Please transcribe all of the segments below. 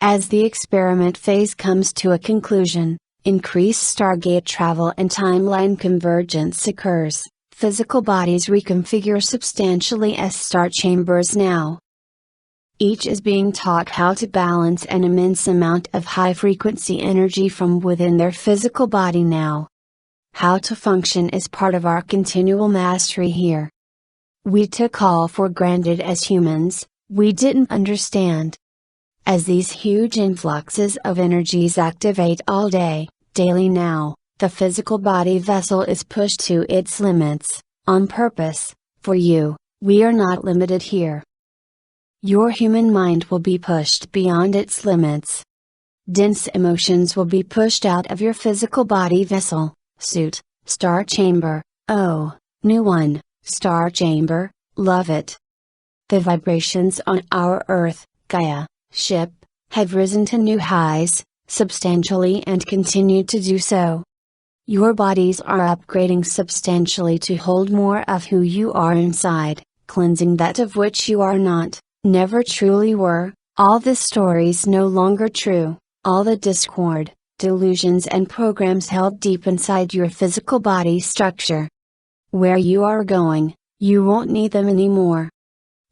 As the experiment phase comes to a conclusion, increased StarGate travel and timeline convergence occurs. Physical bodies reconfigure substantially as star chambers now. Each is being taught how to balance an immense amount of high-frequency energy from within their physical body now. How to function is part of our continual mastery here. We took all for granted as humans, we didn't understand. As these huge influxes of energies activate all day, daily now, the physical body vessel is pushed to its limits, on purpose, for you. We are not limited here. Your human mind will be pushed beyond its limits. Dense emotions will be pushed out of your physical body vessel, suit, star chamber. Oh, new one, star chamber, love it. The vibrations on our Earth, Gaia, ship, have risen to new highs, substantially, and continue to do so. Your bodies are upgrading substantially to hold more of who you are inside, cleansing that of which you are not, never truly were. All the stories no longer true, all the discord, delusions and programs held deep inside your physical body structure. Where you are going, you won't need them anymore.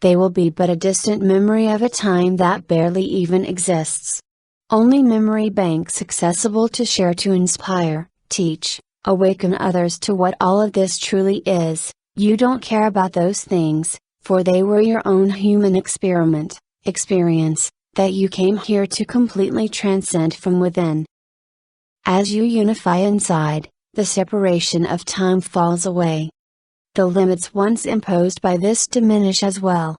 They will be but a distant memory of a time that barely even exists. Only memory banks accessible to share, to inspire, teach, awaken others to what all of this truly is. You don't care about those things, for they were your own human experience, that you came here to completely transcend from within. As you unify inside, the separation of time falls away. The limits once imposed by this diminish as well.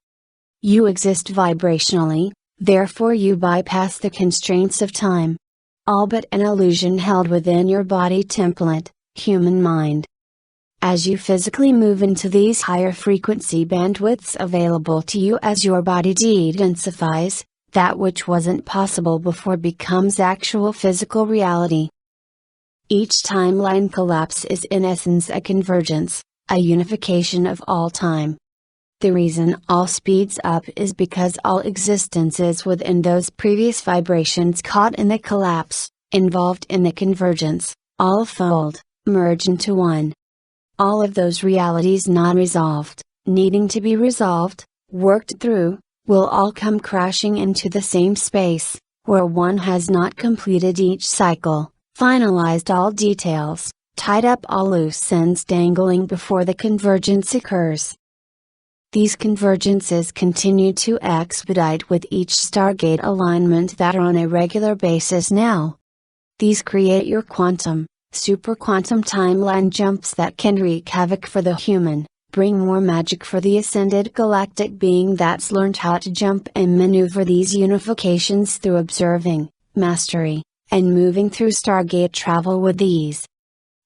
You exist vibrationally, therefore you bypass the constraints of time. All but an illusion held within your body template, human mind. As you physically move into these higher frequency bandwidths available to you as your body de-densifies, that which wasn't possible before becomes actual physical reality. Each timeline collapse is in essence a convergence, a unification of all time. The reason all speeds up is because all existences within those previous vibrations caught in the collapse, involved in the convergence, all fold, merge into one. All of those realities not resolved, needing to be resolved, worked through, will all come crashing into the same space, where one has not completed each cycle, finalized all details, tied up all loose ends dangling before the convergence occurs. These convergences continue to expedite with each StarGate alignment that are on a regular basis now. These create your quantum, super quantum timeline jumps that can wreak havoc for the human, bring more magic for the ascended galactic being that's learned how to jump and maneuver these unifications through observing, mastery, and moving through StarGate travel with ease.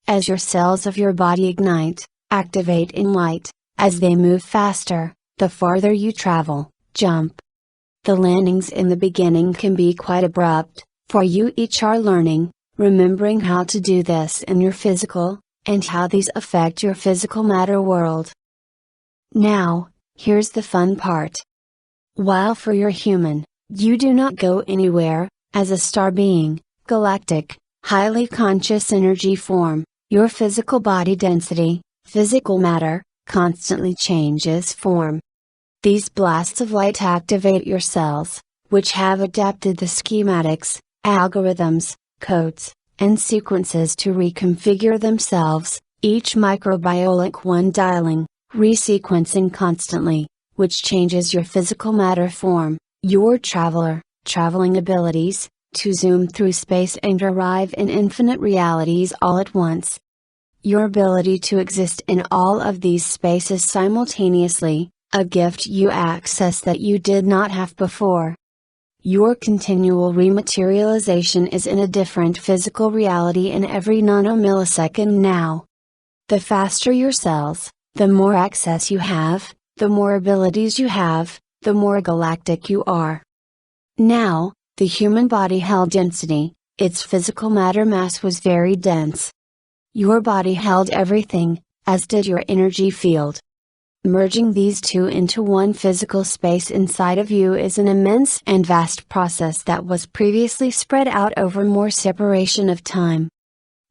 As your cells of your body ignite, activate in light, as they move faster, the farther you travel, jump. The landings in the beginning can be quite abrupt, for you each are learning, remembering how to do this in your physical, and how these affect your physical matter world. Now, here's the fun part. While for your human, you do not go anywhere, as a star being, galactic, highly conscious energy form, your physical body density, physical matter, constantly changes form. These blasts of light activate your cells, which have adapted the schematics, algorithms, codes, and sequences to reconfigure themselves, each microbiolic one dialing, resequencing constantly, which changes your physical matter form, your traveling abilities, to zoom through space and arrive in infinite realities all at once. Your ability to exist in all of these spaces simultaneously, a gift you access that you did not have before. Your continual rematerialization is in a different physical reality in every nanomillisecond now. The faster your cells, the more access you have, the more abilities you have, the more galactic you are. Now, the human body held density, its physical matter mass was very dense. Your body held everything, as did your energy field. Merging these two into one physical space inside of you is an immense and vast process that was previously spread out over more separation of time.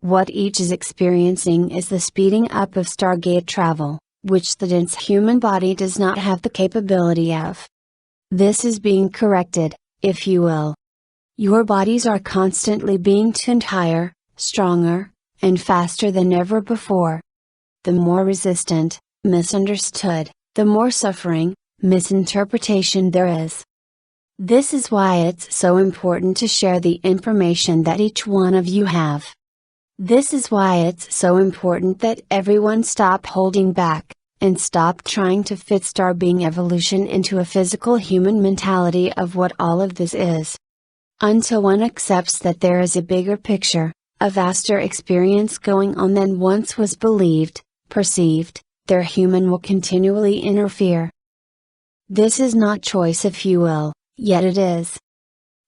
What each is experiencing is the speeding up of StarGate travel, which the dense human body does not have the capability of. This is being corrected, if you will. Your bodies are constantly being tuned higher, stronger, and faster than ever before. The more resistant, misunderstood, the more suffering, misinterpretation there is. This is why it's so important to share the information that each one of you have. This is why it's so important that everyone stop holding back, and stop trying to fit star being evolution into a physical human mentality of what all of this is. Until one accepts that there is a bigger picture, a vaster experience going on than once was believed, perceived, their human will continually interfere. This is not choice if you will, yet it is.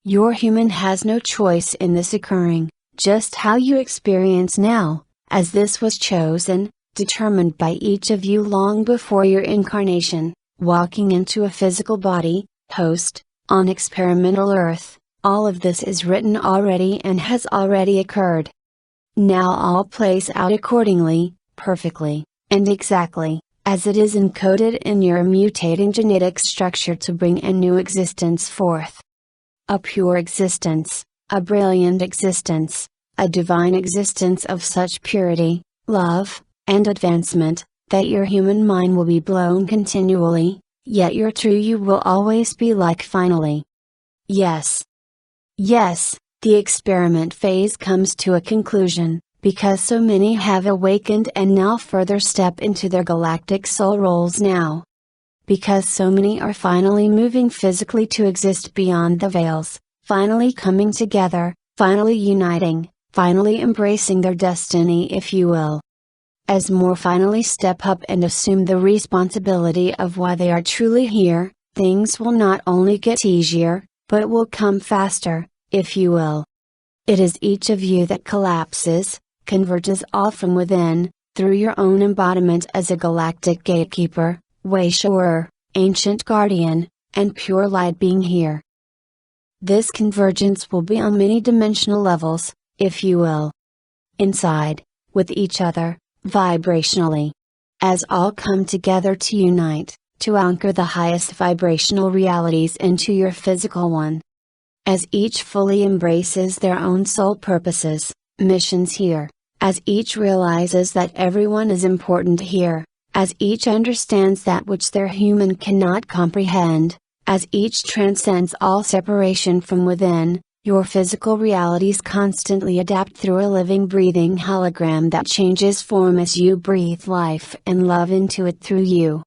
Your human has no choice in this occurring, just how you experience now, as this was chosen, determined by each of you long before your incarnation, walking into a physical body, host, on experimental Earth. All of this is written already and has already occurred. Now all plays out accordingly, perfectly, and exactly, as it is encoded in your mutating genetic structure to bring a new existence forth. A pure existence, a brilliant existence, a divine existence of such purity, love, and advancement, that your human mind will be blown continually, yet your true you will always be like finally. Yes. Yes, the experiment phase comes to a conclusion, because so many have awakened and now further step into their galactic soul roles now. Because so many are finally moving physically to exist beyond the veils, finally coming together, finally uniting, finally embracing their destiny if you will. As more finally step up and assume the responsibility of why they are truly here, things will not only get easier, but will come faster, if you will. It is each of you that collapses, converges all from within, through your own embodiment as a galactic gatekeeper, way shower, ancient guardian, and pure light being here. This convergence will be on many dimensional levels, if you will. Inside, with each other, vibrationally. As all come together to unite, to anchor the highest vibrational realities into your physical one. As each fully embraces their own soul purposes, missions here, as each realizes that everyone is important here, as each understands that which their human cannot comprehend, as each transcends all separation from within, your physical realities constantly adapt through a living breathing hologram that changes form as you breathe life and love into it through you.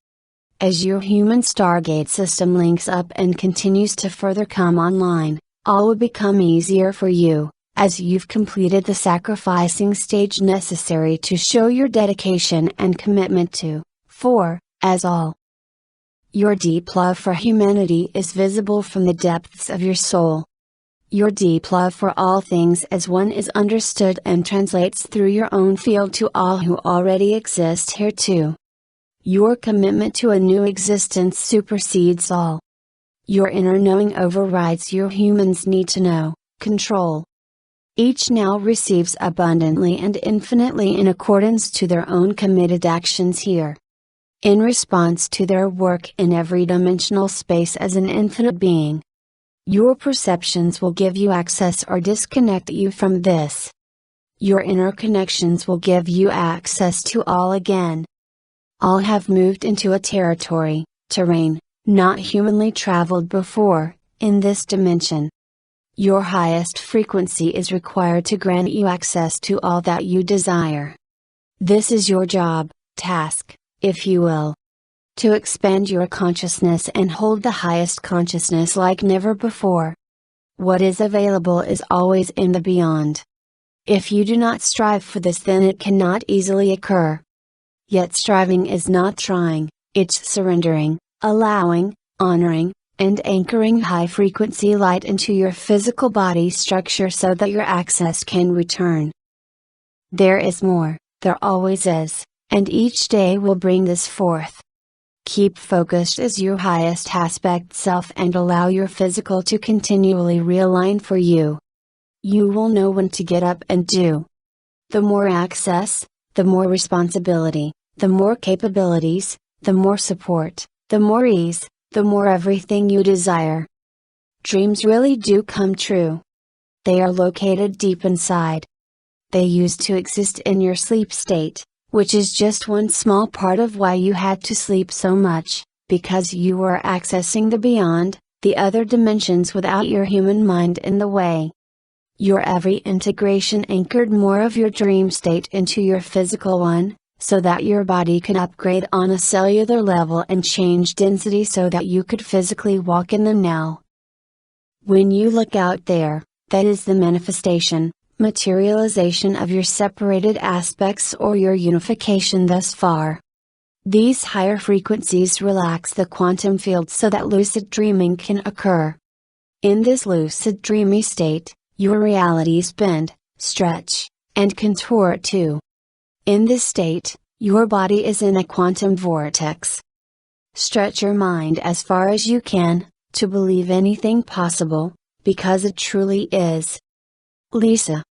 As your human StarGate system links up and continues to further come online, all will become easier for you, as you've completed the sacrificing stage necessary to show your dedication and commitment to, as all. Your deep love for humanity is visible from the depths of your soul. Your deep love for all things as one is understood and translates through your own field to all who already exist here too. Your commitment to a new existence supersedes all. Your inner knowing overrides your human's need to know, control. Each now receives abundantly and infinitely in accordance to their own committed actions here. In response to their work in every dimensional space as an infinite being. Your perceptions will give you access or disconnect you from this. Your inner connections will give you access to all again. All have moved into a terrain, not humanly traveled before, in this dimension. Your highest frequency is required to grant you access to all that you desire. This is your job, task, if you will. To expand your consciousness and hold the highest consciousness like never before. What is available is always in the beyond. If you do not strive for this, then it cannot easily occur. Yet striving is not trying, it's surrendering, allowing, honoring, and anchoring high frequency light into your physical body structure so that your access can return. There is more, there always is, and each day will bring this forth. Keep focused as your highest aspect self and allow your physical to continually realign for you. You will know when to get up and do. The more access, the more responsibility, the more capabilities, the more support, the more ease, the more everything you desire. Dreams really do come true. They are located deep inside. They used to exist in your sleep state, which is just one small part of why you had to sleep so much, because you were accessing the beyond, the other dimensions without your human mind in the way. Your every integration anchored more of your dream state into your physical one, so that your body could upgrade on a cellular level and change density so that you could physically walk in the now. When you look out there, that is the manifestation, materialization of your separated aspects or your unification thus far. These higher frequencies relax the quantum field so that lucid dreaming can occur. In this lucid dreamy state, your realities bend, stretch, and contort too. In this state, your body is in a quantum vortex. Stretch your mind as far as you can, to believe anything possible, because it truly is. Lisa.